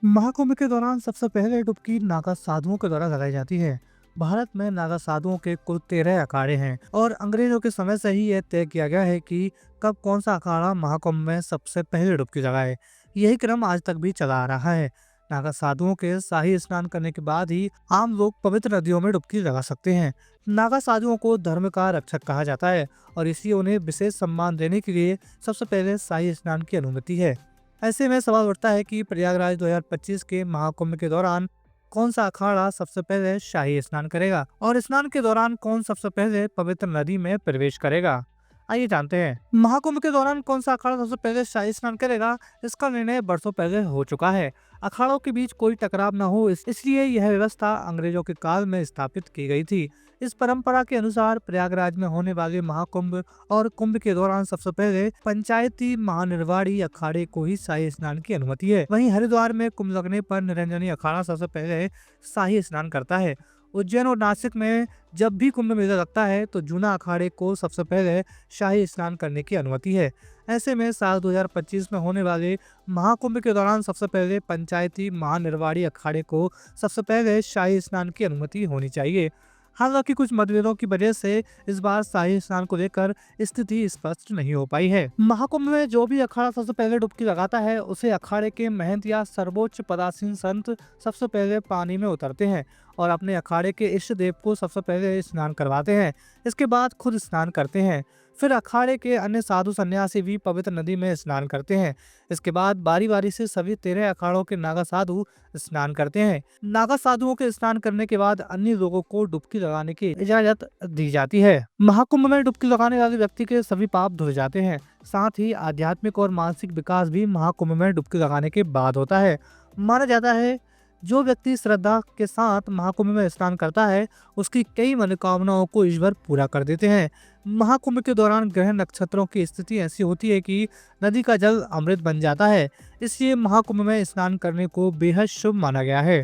महाकुंभ के दौरान सबसे पहले डुबकी नागा साधुओं के द्वारा लगाई जाती है। भारत में नागा साधुओं के कुल 13 अखाड़े हैं और अंग्रेजों के समय से ही यह तय किया गया है कि कब कौन सा अखाड़ा महाकुंभ में सबसे पहले डुबकी लगाए। यही क्रम आज तक भी चला आ रहा है। नागा साधुओं के शाही स्नान करने के बाद ही आम लोग पवित्र नदियों में डुबकी लगा सकते हैं। नागा साधुओं को धर्म का रक्षक कहा जाता है और इसलिए उन्हें विशेष सम्मान देने के लिए सबसे पहले शाही स्नान की अनुमति है। ऐसे में सवाल उठता है कि प्रयागराज 2025 के महाकुंभ के दौरान कौन सा अखाड़ा सबसे पहले शाही स्नान करेगा और स्नान के दौरान कौन सबसे पहले पवित्र नदी में प्रवेश करेगा। आइए जानते हैं महाकुंभ के दौरान कौन सा अखाड़ा सबसे पहले शाही स्नान करेगा। इसका निर्णय बरसों पहले हो चुका है। अखाड़ों के बीच कोई टकराव न हो इसलिए यह व्यवस्था अंग्रेजों के काल में स्थापित की गई थी। इस परंपरा के अनुसार प्रयागराज में होने वाले महाकुंभ और कुंभ के दौरान सबसे पहले पंचायती महानिर्वाणी अखाड़े को ही शाही स्नान की अनुमति है। वहीं हरिद्वार में कुंभ लगने पर निरंजनी अखाड़ा सबसे पहले शाही स्नान करता है। उज्जैन और नासिक में जब भी कुंभ मेला लगता है तो जूना अखाड़े को सबसे पहले शाही स्नान करने की अनुमति है। ऐसे में साल 2025 में होने वाले महाकुंभ के दौरान सबसे पहले पंचायती महानिर्वाणी अखाड़े को सबसे पहले शाही स्नान की अनुमति होनी चाहिए। हालांकि कुछ मतभेदों की वजह से इस बार शाही स्नान को लेकर स्थिति स्पष्ट नहीं हो पाई है। महाकुंभ में जो भी अखाड़ा सबसे पहले डुबकी लगाता है उसे अखाड़े के महंत या सर्वोच्च पदासीन संत सबसे पहले पानी में उतरते हैं और अपने अखाड़े के इष्ट देव को सबसे पहले स्नान करवाते हैं। इसके बाद खुद स्नान करते हैं। फिर अखाड़े के अन्य साधु सन्यासी भी पवित्र नदी में स्नान करते हैं। इसके बाद बारी बारी से सभी 13 अखाड़ों के नागा साधु स्नान करते हैं। नागा साधुओं के स्नान करने के बाद अन्य लोगों को डुबकी लगाने की इजाजत दी जाती है। महाकुंभ में डुबकी लगाने वाले व्यक्ति के सभी पाप धुल जाते हैं। साथ ही आध्यात्मिक और मानसिक विकास भी महाकुंभ में डुबकी लगाने के बाद होता है। माना जाता है जो व्यक्ति श्रद्धा के साथ महाकुंभ में स्नान करता है उसकी कई मनोकामनाओं को ईश्वर पूरा कर देते हैं। महाकुंभ के दौरान ग्रह नक्षत्रों की स्थिति ऐसी होती है कि नदी का जल अमृत बन जाता है। इसलिए महाकुंभ में स्नान करने को बेहद शुभ माना गया है।